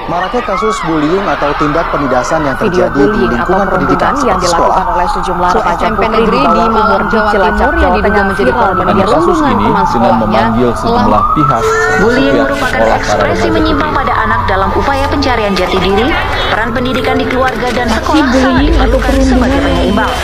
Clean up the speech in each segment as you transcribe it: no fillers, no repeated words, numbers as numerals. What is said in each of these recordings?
Maraknya kasus bullying atau tindak penindasan yang Video terjadi di lingkungan pendidikan yang seperti dilakukan sekolah. oleh sejumlah remaja SMP putri negeri di Malang, Jawa Timur yang diduga menjadi korban kasus ini dengan memanggil sejumlah pihak. Bullying merupakan ekspresi menyimpang pada anak dalam upaya pencarian jati diri. Peran pendidikan di keluarga dan sekolah sangat diperlukan sebagai penyeimbang.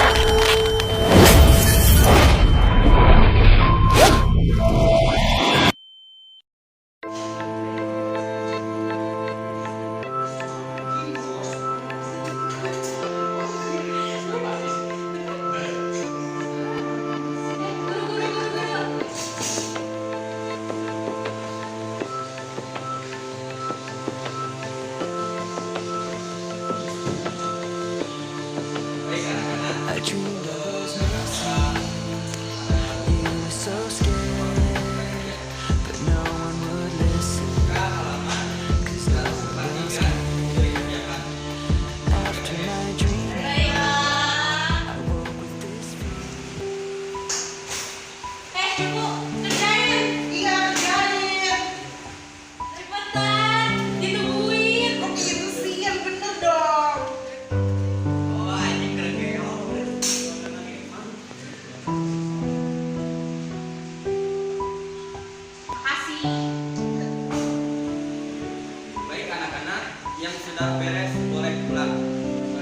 Baik anak-anak, yang sudah beres boleh pulang.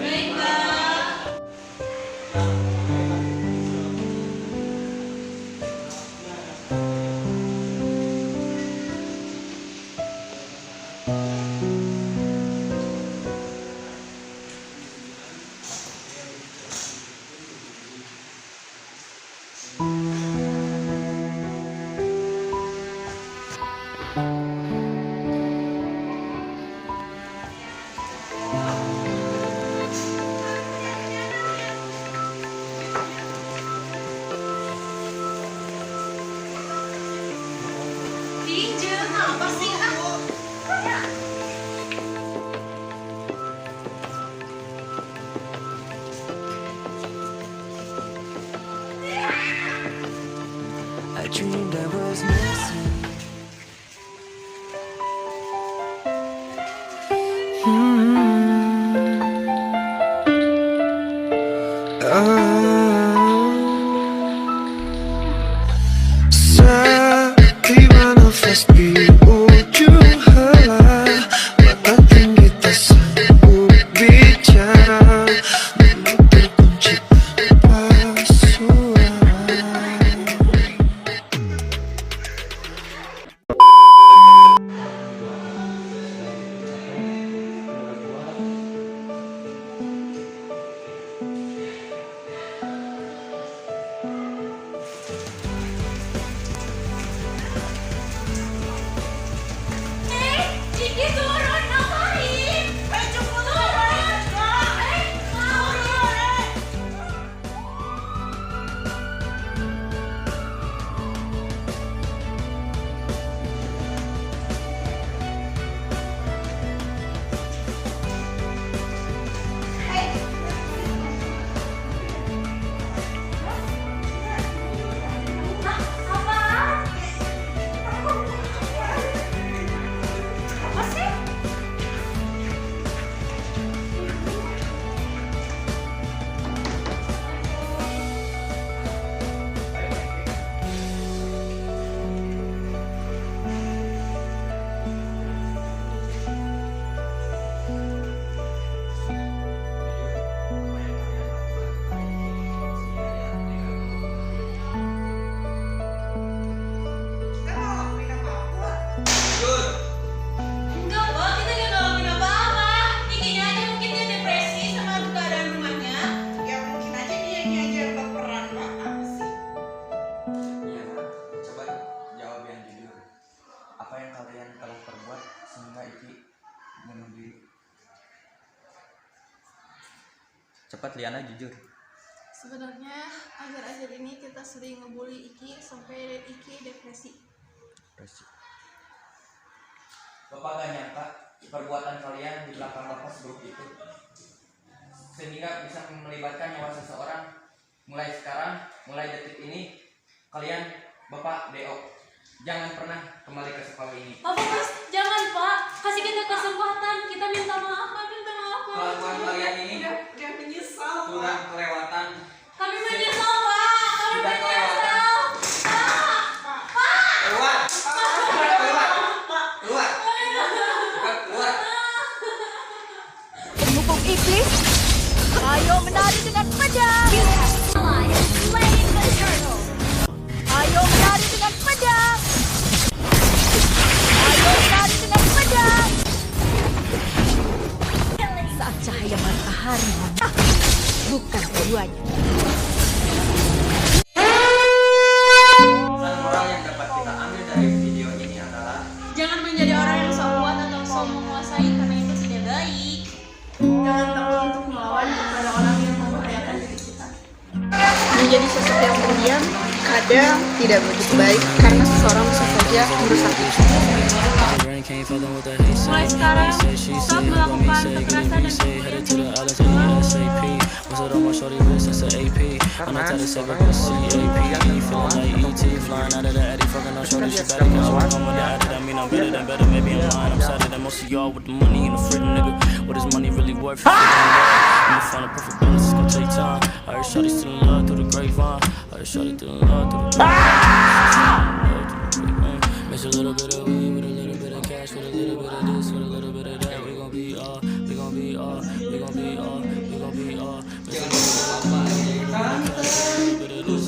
Baik, apa sih? I dreamed I was missing. Sakit nafas di ujung hala, matakan kita sanggup bicara, mulut terkunci tanpa suara. Ciki turun, ngapain? Turun! Turun! Enggak, Pak. Kita nggak ngelakuin apa-apa. Intinya aja mungkin dia depresi sama keadaan rumahnya. Ya mungkin aja dia aja yang berperan, Pak. Apa sih? Iya, coba jawab yang jujur. Apa yang kalian telah perbuat sehingga Iki bunuh diri? Cepat Liana, jujur. Sebenarnya akhir-akhir ini kita sering ngebully Iki sampai Iki depresi. Bapak gak nyangka perbuatan kalian di belakang Bapak seburuk itu, sehingga bisa melibatkan nyawa seseorang. Mulai sekarang, mulai detik ini, kalian Bapak DO. Jangan pernah kembali ke sekolah ini. Pak Fokus, jangan Pak. Kasih kita kesempatan. Kita minta maaf Pak, minta maaf Pak. Kelakuan kalian ini Dia menyesal. sudah kelewatan. Kami menyesal Pak. Kami Sudah kelewatan. menyesal. Keluar. Keluar. Keluar. Keluar. Pendukung iblis, ayo menari dengan pedang. Ayo menari dengan pedang. Ayo menari dengan pedang. Saat cahaya matahari bukan keduanya. Pesan moral yang dapat kita ambil dari video ini adalah Jangan menjadi orang yang sok kuat atau sok menguasai karena itu tidak baik. Jangan takut untuk melawan kepada orang yang membahayakan diri kita. Menjadi sosok yang pendiam kadang tidak begitu baik karena seseorang bisa saja merusak kita. Mulai sekarang, stop melakukan kekerasan dan Mix a little bit of weed with a little bit of cash, with a little bit of this, with a little bit of that. We gon' be all, we gon' be all, we gon' be all, we gon' be all. Mix a little bit of weed, with a little bit of cash, with a little bit of this, with a little bit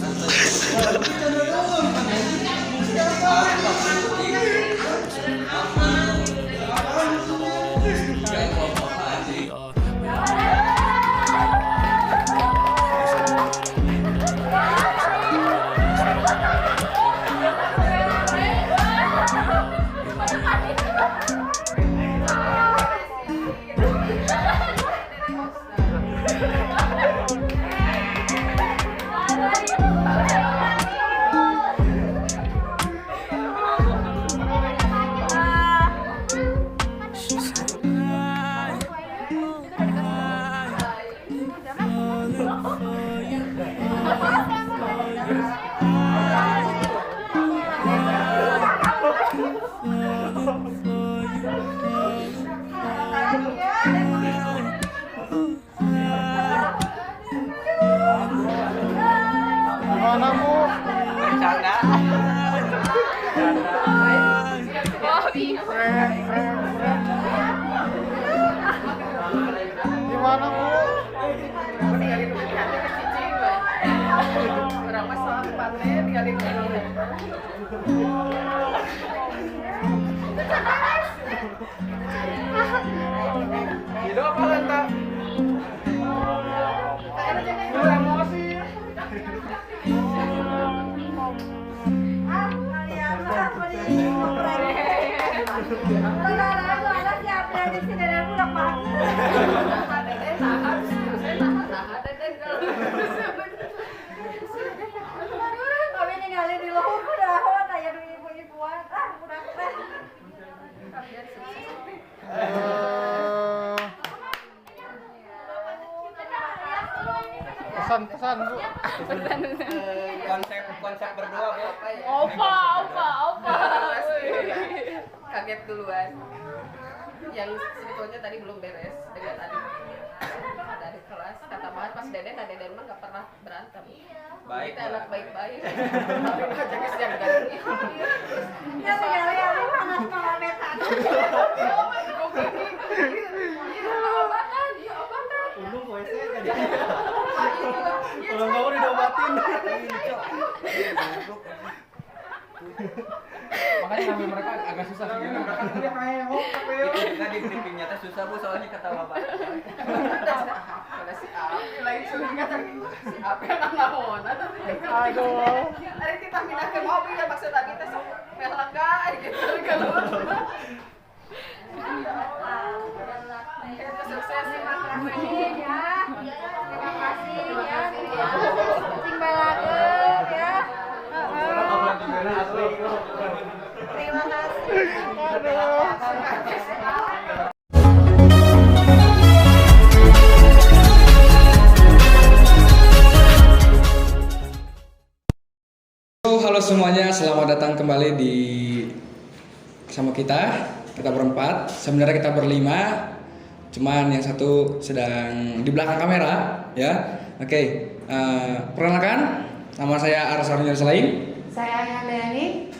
of Pesan-pesan Bu. konsep berdua Bu. Opa. Kaget duluan. Yang sebetulnya tadi belum beres dengan adik kelas. Kata banget pas Deden mah nggak pernah berantem. Baik. Kita anak baik-baik. Tapi aja geus yang ganti. Ya sekali aku panas malah metan. Unung WC kan. Kalau nggak mau diobatin. Makanya ngambil mereka agak susah sih. Kita di briefingnya teh susah Bu soalnya kata Bapak. Kalau si lain sudah kata si apa yang nggak mau Aduh. Hari kita pindah ke mobil ya maksud tadi teh lega gitu kalau sukses ya. Terima kasih ya. Tinggal lagi ya. Terima kasih. halo semuanya, selamat datang kembali di sama kita berempat. Sebenarnya kita berlima, cuman yang satu sedang di belakang kamera, ya. Oke, perkenalkan, nama saya Aras Arunjur Selain. Saya Ayah Leani.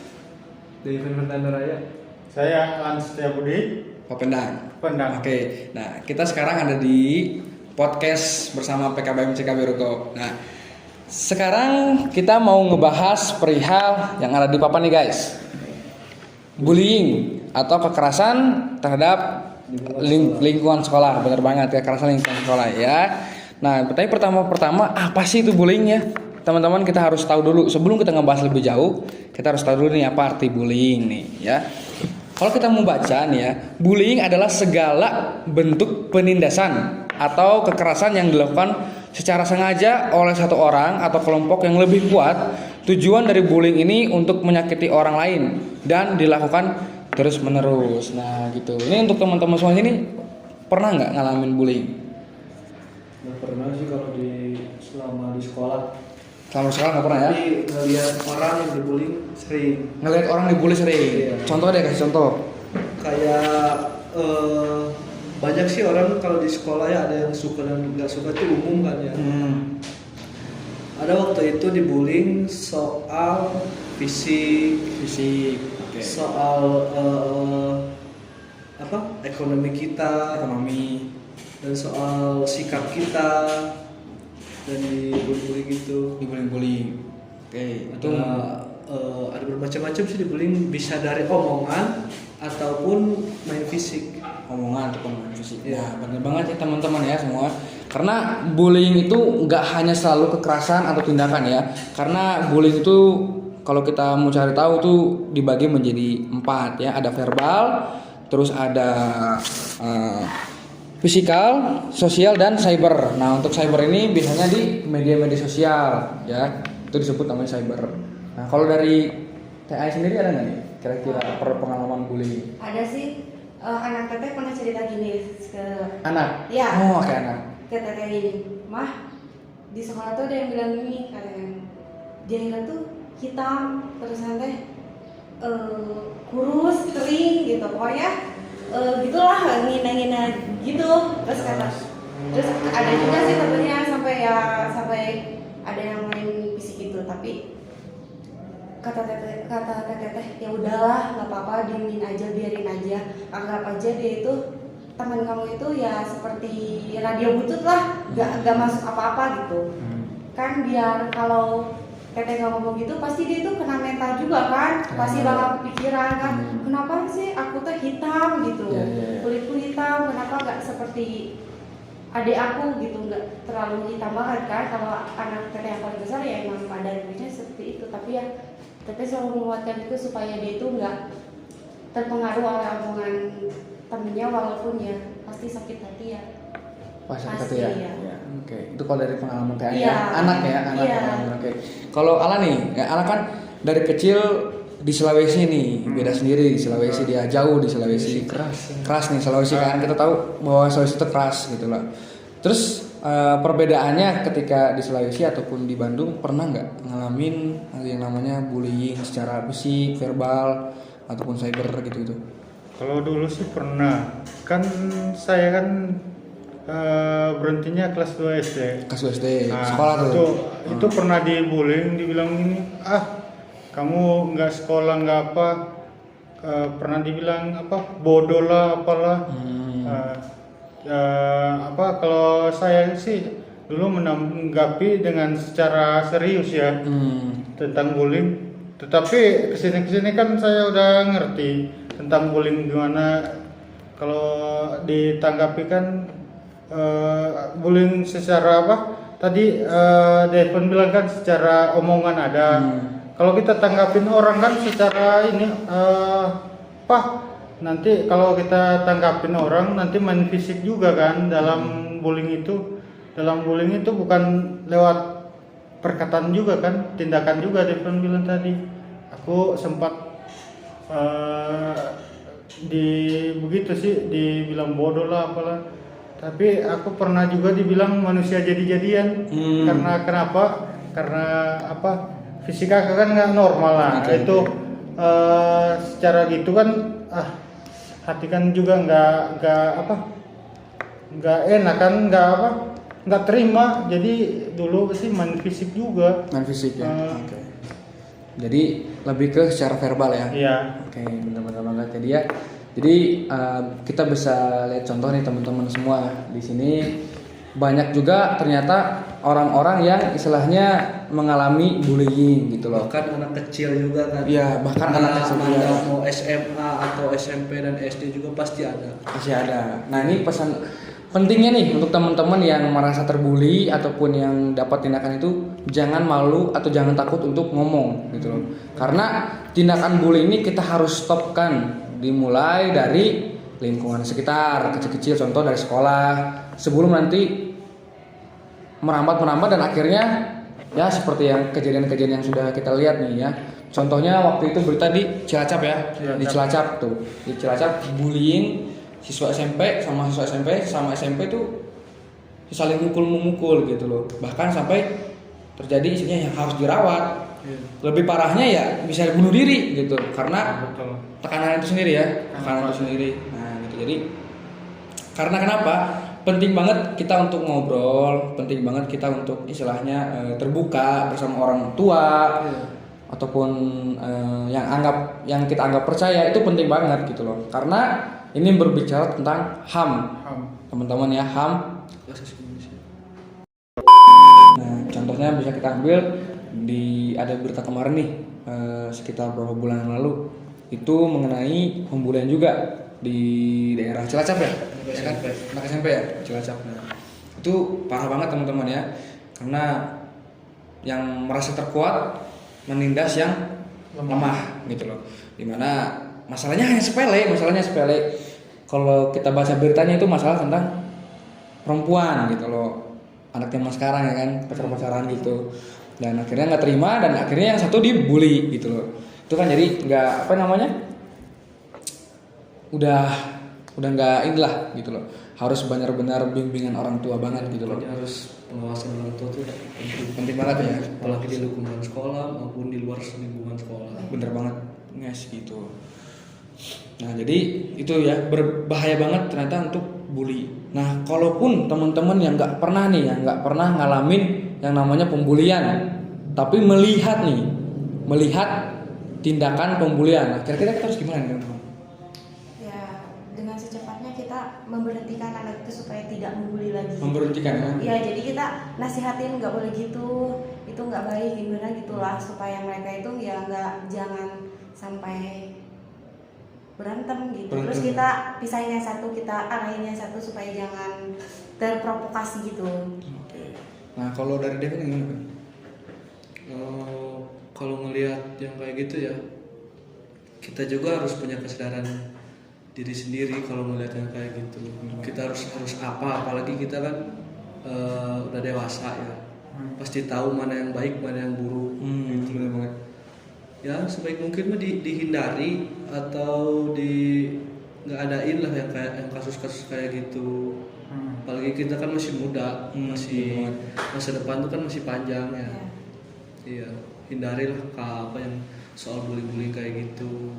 Devin Fernando Raya. Saya Alan Setiabudi. Pendang. Pendang. Oke, nah kita sekarang ada di podcast bersama PKBM CKB Ruko. Nah, sekarang kita mau ngebahas perihal yang ada di papan nih guys. Bullying atau kekerasan terhadap lingkungan sekolah. Benar banget, kekerasan lingkungan sekolah ya. Nah, tapi pertama apa sih itu bullying ya? Teman-teman, kita harus tahu dulu sebelum kita ngebahas lebih jauh, kita harus tahu dulu nih apa arti bullying nih ya. Kalau kita mau baca nih ya, bullying adalah segala bentuk penindasan atau kekerasan yang dilakukan secara sengaja oleh satu orang atau kelompok yang lebih kuat. Tujuan dari bullying ini untuk menyakiti orang lain dan dilakukan terus menerus. Nah gitu. Ini untuk teman-teman semua ini pernah nggak ngalamin bullying? Nggak pernah sih kalau selama di sekolah. Selama sekolah nggak pernah ya? Tapi ngelihat orang yang dibullying sering. Ngelihat orang dibully sering. Iya. Contoh deh, kasih contoh. Kayak banyak sih orang kalau di sekolah ya, ada yang suka dan nggak suka, itu umum kan ya. Ada waktu itu dibullying soal fisik, okay. Soal ekonomi kita, dan soal sikap kita, dan dibullying gitu. Dibullying. Oke, itu ada bermacam-macam sih dibullying, bisa dari omongan ataupun main fisik. Omongan ataupun main fisik. Ya. Nah, benar banget ya teman-teman ya semua. Karena bullying itu nggak hanya selalu kekerasan atau tindakan ya. Karena bullying itu kalau kita mau cari tahu tuh dibagi menjadi 4 ya. Ada verbal, terus ada fisikal, sosial, dan cyber. Nah, untuk cyber ini biasanya di media-media sosial ya. Itu disebut namanya cyber. Nah, kalau dari TI sendiri ada nggak nih kira-kira pengalaman bullying? Ada sih, anak teteh pernah cerita gini ke Anak? Ya. Oh, oke, anak. Ke teteh gini, mah di sekolah tuh ada yang bilang gini, katanya dia ingat tuh hitam, terus nanti kurus, kering gitu, pokoknya gitulah, ngina-ngina gitu. Terus kata, terus ada juga sih tentunya sampai ada yang main fisik gitu, tapi kata teteh ya udahlah, nggak apa-apa, diemin aja, biarin aja, anggap aja dia itu teman kamu itu ya seperti radio butut lah, nggak masuk apa-apa gitu. Kan biar kalau teteh nggak ngomong gitu, pasti dia itu kena mental juga kan, pasti bakal kepikiran kan, kenapa sih aku tuh hitam gitu, kulitku hitam, kenapa nggak seperti adik aku gitu, nggak terlalu hitam banget kan. Kalau anak teteh yang paling besar ya emang pada dirinya seperti itu, tapi ya teteh selalu menguatkan itu supaya dia itu nggak terpengaruh oleh omongan temennya, walaupun ya pasti sakit hati ya. Sakit hati ya. Ya. Oke, itu kalau dari pengalaman TI ya. Anak ya. Oke. Kalau Ala nih, Ala kan dari kecil di Sulawesi nih, beda sendiri di Sulawesi, dia jauh di Sulawesi. Keras nih Sulawesi kan, kita tahu bahwa Sulawesi itu keras gitu lah. Terus perbedaannya ketika di Sulawesi ataupun di Bandung, pernah nggak ngalamin yang namanya bullying secara fisik, verbal ataupun cyber gitu? Kalau dulu sih pernah. Kan saya kan berhentinya kelas 2 SD. Kelas 2 SD. Nah, Sekolah tuh. Itu pernah dibullying, dibilang gini, kamu nggak sekolah nggak apa, pernah dibilang bodoh lah apalah. Kalau saya sih dulu menanggapi dengan secara serius ya tentang bullying. Tetapi kesini kan saya udah ngerti tentang bullying gimana. Kalau ditanggapi kan bullying secara tadi Devon bilang kan secara omongan ada. Kalau kita tanggapin orang kan secara ini nanti kalau kita tanggapin orang nanti main fisik juga kan dalam bullying itu. Dalam bullying itu bukan lewat perkataan juga kan, tindakan juga. Devon bilang tadi, aku sempat begitu sih, dibilang bodoh lah apalah. Tapi aku pernah juga dibilang manusia jadi-jadian. Karena kenapa? Karena fisika kan nggak normal lah. Oke. Itu secara gitu kan hati kan juga nggak enak kan, nggak terima. Jadi dulu sih main fisik juga. Main fisik ya. Oke. Jadi lebih ke secara verbal ya. Iya. Oke, benar-benar banget. Jadi kita bisa lihat contoh nih teman-teman semua di sini, banyak juga ternyata orang-orang yang istilahnya mengalami bullying gitu loh. Bahkan anak kecil juga kan. Iya, bahkan anak kecil juga. Mau SMA atau SMP dan SD juga pasti ada. Pasti ada. Nah, ini pesan pentingnya nih untuk teman-teman yang merasa terbuli ataupun yang dapat tindakan itu, jangan malu atau jangan takut untuk ngomong gitu loh. Karena tindakan bully ini kita harus stopkan, dimulai dari lingkungan sekitar, kecil-kecil, contoh dari sekolah, sebelum nanti merambat dan akhirnya ya seperti yang kejadian-kejadian yang sudah kita lihat nih ya. Contohnya waktu itu berita di Cilacap ya, di Cilacap tuh, di Cilacap bullying siswa SMP sama SMP tuh saling mukul gitu loh. Bahkan sampai terjadi isinya yang harus dirawat. Lebih parahnya ya bisa bunuh diri gitu karena tekanan itu sendiri ya, tekanan itu sendiri. Nah, gitu. Jadi karena kenapa? Penting banget kita untuk ngobrol, penting banget kita untuk istilahnya terbuka bersama orang tua ataupun yang kita anggap percaya, itu penting banget gitu loh. Karena ini berbicara tentang HAM. Teman-teman ya, HAM. Nah, contohnya bisa kita ambil ada berita kemarin nih sekitar beberapa bulan yang lalu itu mengenai pembulian juga di daerah Cilacap ya, anak SMP ya, Cilacap. Nah, itu parah banget teman-teman ya, karena yang merasa terkuat menindas yang lemah gitu loh. Dimana masalahnya hanya sepele. Kalau kita baca beritanya itu masalah tentang perempuan gitu loh, anak zaman sekarang ya kan, pacaran gitu. Dan akhirnya nggak terima dan akhirnya yang satu dibully gitu loh. Itu kan jadi nggak udah nggak inilah gitu loh. Harus benar-benar bimbingan orang tua banget gitu loh. Harus pengawasan orang tua tuh penting banget ya, apalagi di lingkungan sekolah maupun di luar lingkungan sekolah. Bener banget guys gitu. Nah, jadi itu ya berbahaya banget ternyata untuk bully. Nah, kalaupun teman-teman yang nggak pernah ngalamin yang namanya pembulian, tapi melihat tindakan pembulian, nah, kira-kira kita harus gimana nih teman-teman? Ya, dengan secepatnya kita memberhentikan anak itu supaya tidak membuli lagi. Memberhentikan ya? Ya, jadi kita nasihatin nggak boleh gitu, itu nggak baik gimana gitulah, supaya mereka itu ya jangan sampai berantem gitu. Terus kita pisahin yang satu, kita arahin yang satu supaya jangan terprovokasi gitu. Oke. Nah, kalau dari Devin gimana? Kalau ngelihat yang kayak gitu ya, kita juga harus punya kesadaran diri sendiri kalau ngelihat yang kayak gitu. Kita harus apa? Apalagi kita kan udah dewasa ya, pasti tahu mana yang baik, mana yang buruk. Gitu. Benar banget. Ya sebaik mungkin mah dihindari atau nggak adain lah yang kasus-kasus kayak gitu. Apalagi kita kan masih muda, masih masa depan tuh kan masih panjang ya. Iya, hindarilah apa yang soal bullying kayak gitu.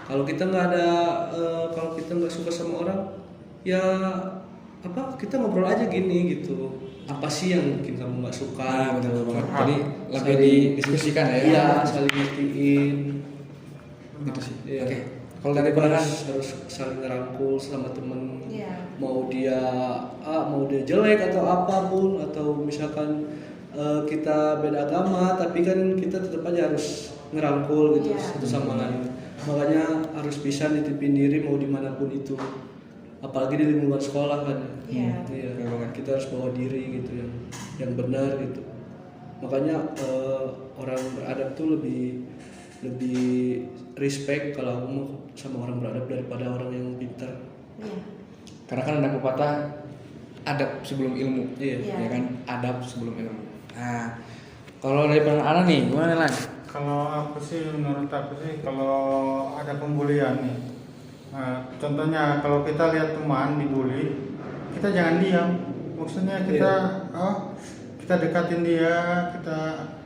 Kalau kita nggak suka sama orang, ya kita ngobrol aja gini gitu. Apa sih yang mungkin kamu nggak suka? Betul banget. Jadi lebih didiskusikan ya. Iya, saling ngertiin. Gitu sih. Iya. Oke. Kalau dari pendengar harus saling ngerangkul sama temen. Iya. Mau dia jelek atau apapun, atau misalkan kita beda agama, tapi kan kita tetap aja harus ngerangkul gitu satu sama lain. Makanya harus bisa nitipin diri mau dimanapun itu. Apalagi di lingkungan sekolah kan. Iya. Kita harus bawa diri gitu yang benar gitu. Makanya orang beradab tuh lebih respect kalau aku sama orang beradab daripada orang yang pintar. Iya. Karena kan ada pepatah adab sebelum ilmu. Iya. Ya kan, adab sebelum ilmu. Nah, kalau dari pendengar nih, gimana Lan? Kalau menurut aku sih kalau ada pembulian nih. Nah, contohnya kalau kita lihat teman dibully, kita jangan diam. Maksudnya kita dekatin dia, kita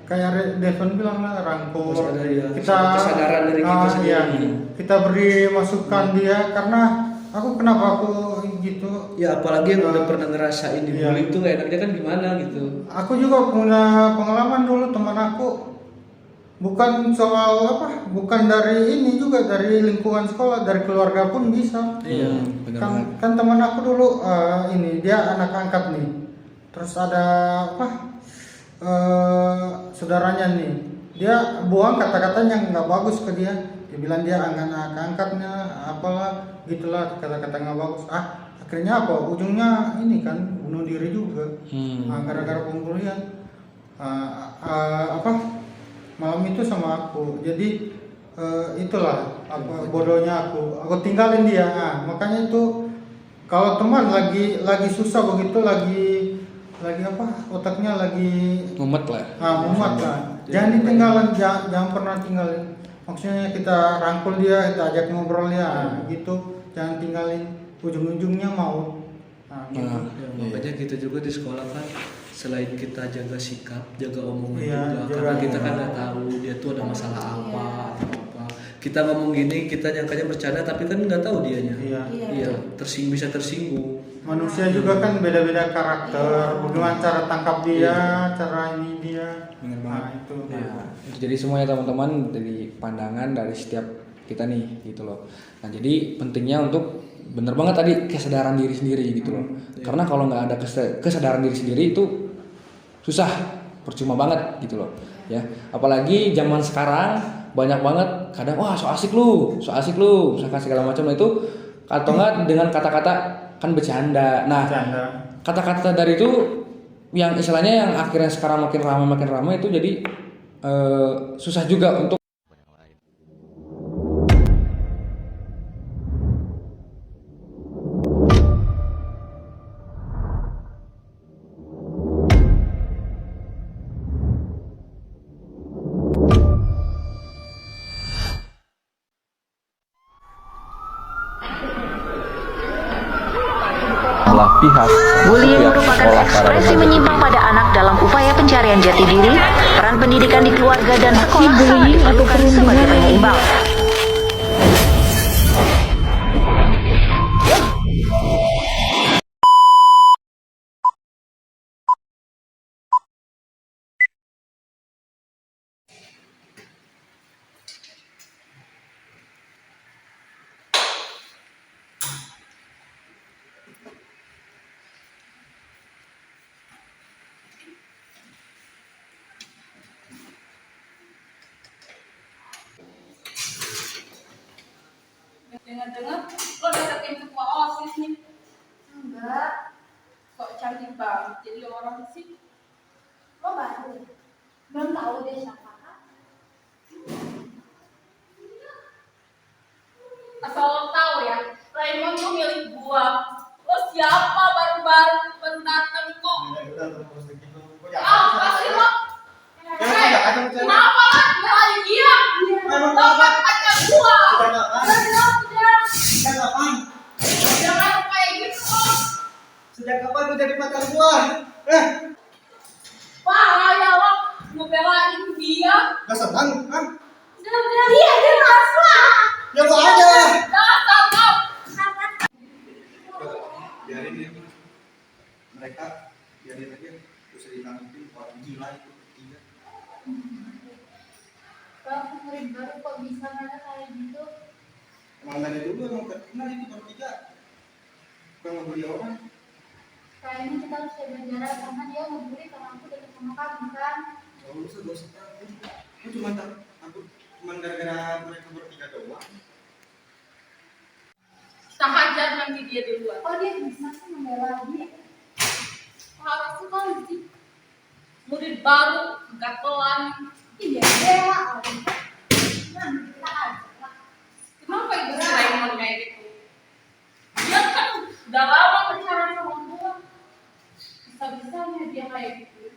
Devon bilang lah, rangkul. Harus ada, ya, Kita kesadaran dari kita sendiri. iya, kita beri masukan dia, karena kenapa aku gitu. Ya apalagi yang udah pernah ngerasain dibully itu enaknya kan gimana gitu. Aku juga punya pengalaman dulu, teman aku bukan soal bukan dari ini, juga dari lingkungan sekolah, dari keluarga pun bisa. Iya, benar. Kan teman aku dulu ini dia anak angkat nih, terus ada saudaranya nih, dia buang kata-kata yang nggak bagus ke dia bilang dia anak angkatnya apalah gitulah, kata-kata nggak bagus. Akhirnya ujungnya ini kan bunuh diri juga. Gara-gara pembulian. Malam itu sama aku, jadi itulah bodohnya aku tinggalin dia. Makanya itu kalau teman lagi susah begitu, lagi otaknya lagi mumet lah. Mumet lah. Jangan ditinggalin, jangan pernah tinggalin. Maksudnya kita rangkul dia, kita ajak ngobrol ya, gitu. Jangan tinggalin, ujung-ujungnya mau. Ya, makanya kita juga di sekolah kan selain kita jaga sikap, jaga omongan juga, karena kita kan nggak tahu dia tuh ada masalah apa atau apa. Kita ngomong gini, kita nyangkanya bercanda, tapi kan nggak tahu dianya. Iya, bisa tersinggung. Manusia juga kan beda-beda karakter, bagaimana cara tangkap dia, cara ini dia. Itu. Jadi semuanya teman-teman dari pandangan dari setiap kita nih gitu loh. Nah jadi pentingnya untuk bener banget tadi kesadaran diri sendiri gitu loh. Karena kalau nggak ada kesadaran diri sendiri itu susah, percuma banget gitu loh. Ya, apalagi zaman sekarang banyak banget kadang so asik lu, misalkan segala macam itu, atau enggak dengan kata-kata kan bercanda. Nah, kata-kata dari itu yang istilahnya yang akhirnya sekarang makin ramai itu jadi susah juga untuk pihak. Bullying merupakan ekspresi menyimpang pada anak dalam upaya pencarian jati diri. Peran pendidikan di keluarga dan sekolah sangat diperlukan sebagai penyeimbang. Dengar-dengar lo deketin ketua OSIS nih. Enggak. Kok cantik banget jadi orang sih? Lo baru? Belum tahu dia siapa kan? Asal lo tahu ya, Raymond tuh milik gua. Lo siapa baru datang kok? Pasti lo. Kenapa lah? Nyalain dia. Lo kan pacar gua. Sejak kapan? Jangan kayak gitu. Sejak kapan lu jadi pacar gua? Parah ya lo, ngebelain dia. Gak senang, kan? Dia rasa. Ya gua aja. Dasar lo. Biarin dia. Mereka biarin aja. Bisa ditangkapin orang gila itu tiga. Kalau murid baru kok bisa nanya kayak gitu? Emang dari dulu emang terkenal itu bertiga. Bukan ngebully orang. Kayaknya kita harus jaga jarak karena dia ngebully karena aku dekat sama kamu kan? Gak usah takut. Aku cuma takut cuma gara-gara mereka bertiga doang. Kita hajar nanti dia duluan. Oh dia bisa sih membela dia? Harusnya kan sih. Murid baru, gatelan. Iya, bela. Nanti kita aja. Kenapa ibu si Raymond kayak gitu? Dia kan udah lama pacaran sama gua. Bisa-bisanya dia kayak gitu.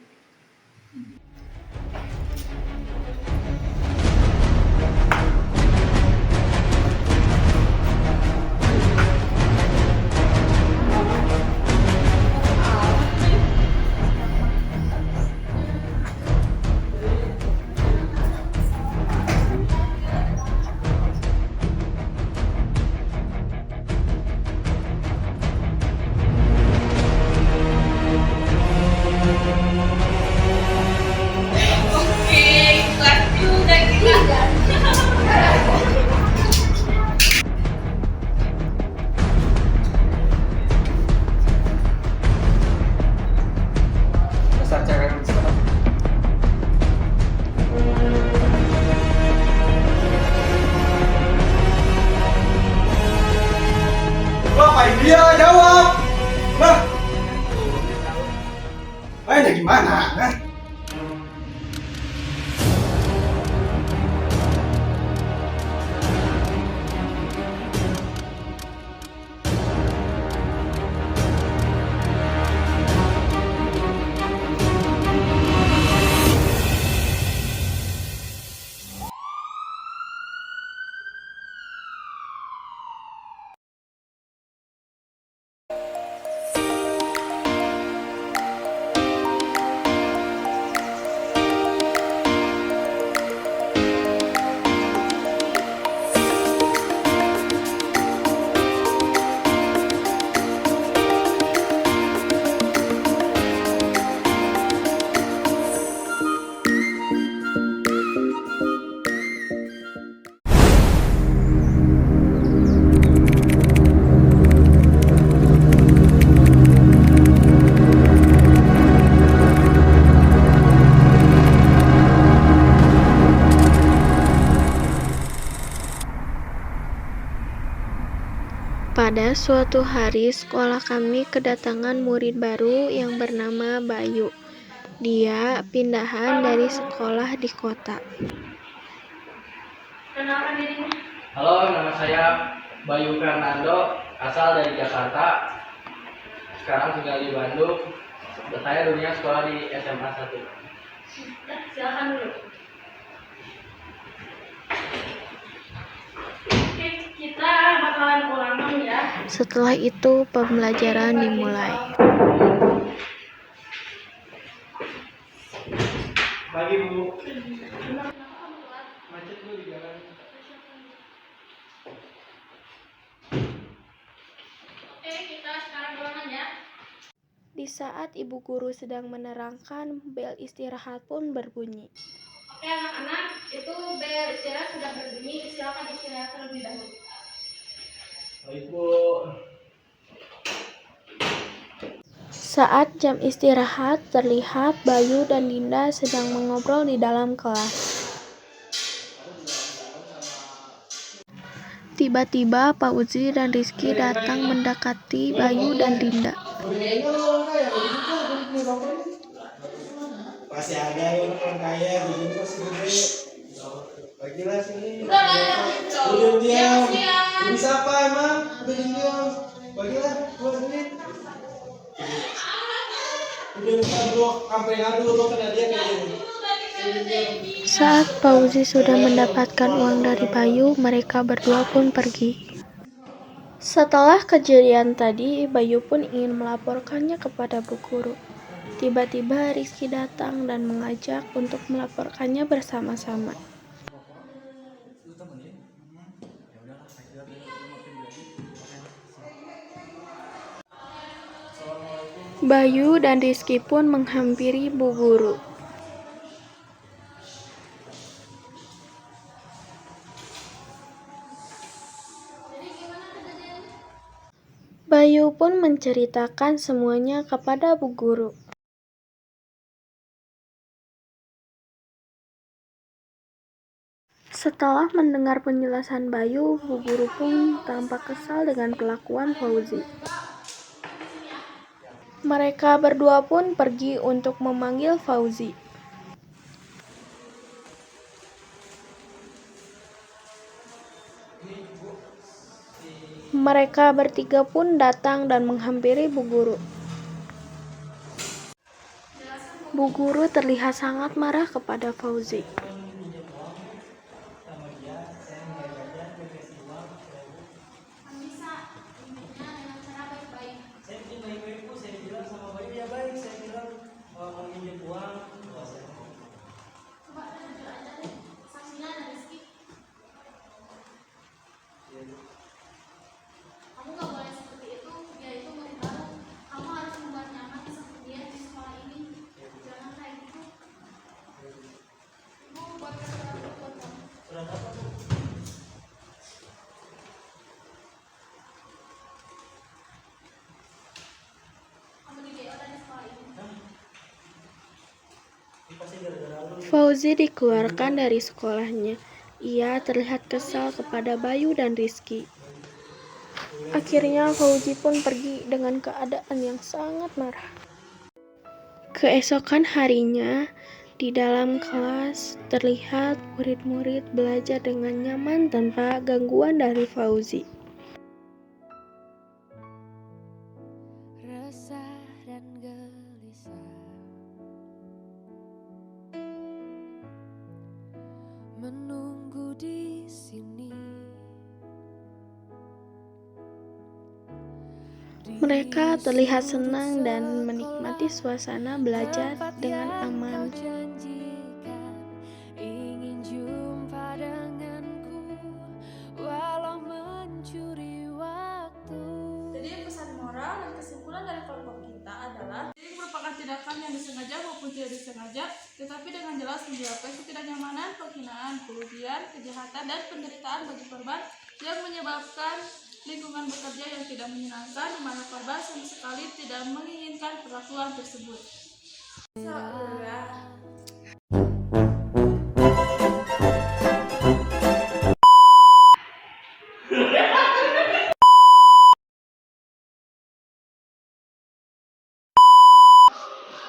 Pada suatu hari, sekolah kami kedatangan murid baru yang bernama Bayu. Dia pindahan dari sekolah di kota. Halo, nama saya Bayu Fernando, asal dari Jakarta. Sekarang tinggal di Bandung. Saya dulunya sekolah di SMA 1. Silakan dulu. Oke, kita bakalan ulangan ya. Setelah itu, pembelajaran dimulai. Pagi Bu. Macet Bu di jalan. Oke, kita sekarang ulangan ya. Di saat ibu guru sedang menerangkan, bel istirahat pun berbunyi. Oke anak-anak, itu bel istirahat sudah berbunyi, silakan istirahat terlebih dahulu. Baik Bu. Saat jam istirahat, terlihat Bayu dan Dinda sedang mengobrol di dalam kelas. Tiba-tiba Fauzi dan Rizky datang mendekati Bayu dan Dinda. Masih ada yang orang kaya, begini masih gede. Bagilah sini. Diam. Ini siapa emang? Diam. Bagilah, buat ini. Udah bukan dulu, sampai ngadu lo kena dia kayak gini. Saat Fauzi sudah mendapatkan uang dari Bayu, mereka berdua pun pergi. Setelah kejadian tadi, Bayu pun ingin melaporkannya kepada bu guru. Tiba-tiba Rizky datang dan mengajak untuk melaporkannya bersama-sama. Bayu dan Rizky pun menghampiri bu guru. Bayu pun menceritakan semuanya kepada bu guru. Setelah mendengar penjelasan Bayu, bu guru pun tampak kesal dengan kelakuan Fauzi. Mereka berdua pun pergi untuk memanggil Fauzi. Mereka bertiga pun datang dan menghampiri bu guru. Bu guru terlihat sangat marah kepada Fauzi. Fauzi dikeluarkan dari sekolahnya. Ia terlihat kesal kepada Bayu dan Rizky. Akhirnya Fauzi pun pergi dengan keadaan yang sangat marah. Keesokan harinya, di dalam kelas terlihat murid-murid belajar dengan nyaman tanpa gangguan dari Fauzi. Resah dan gelisah menunggu di sini. Mereka terlihat senang dan menikmati suasana belajar dengan aman. Ingin jumpa denganku walau mencuri waktu. Jadi pesan moral dan kesimpulan dari kelompok kita adalah ini merupakan tindakan yang disengaja maupun tidak disengaja, tetapi dengan jelas menyebabkan ketidaknyamanan, penghinaan, kerugian, kejahatan, dan penderitaan bagi korban yang menyebabkan lingkungan bekerja yang tidak menyenangkan, di mana korban sama sekali tidak menginginkan perlakuan tersebut.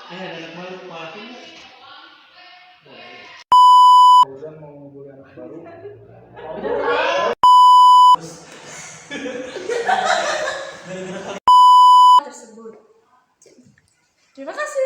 Ada anak baru kepala Udah mau ngubur anak baru. Tersebut. Terima kasih.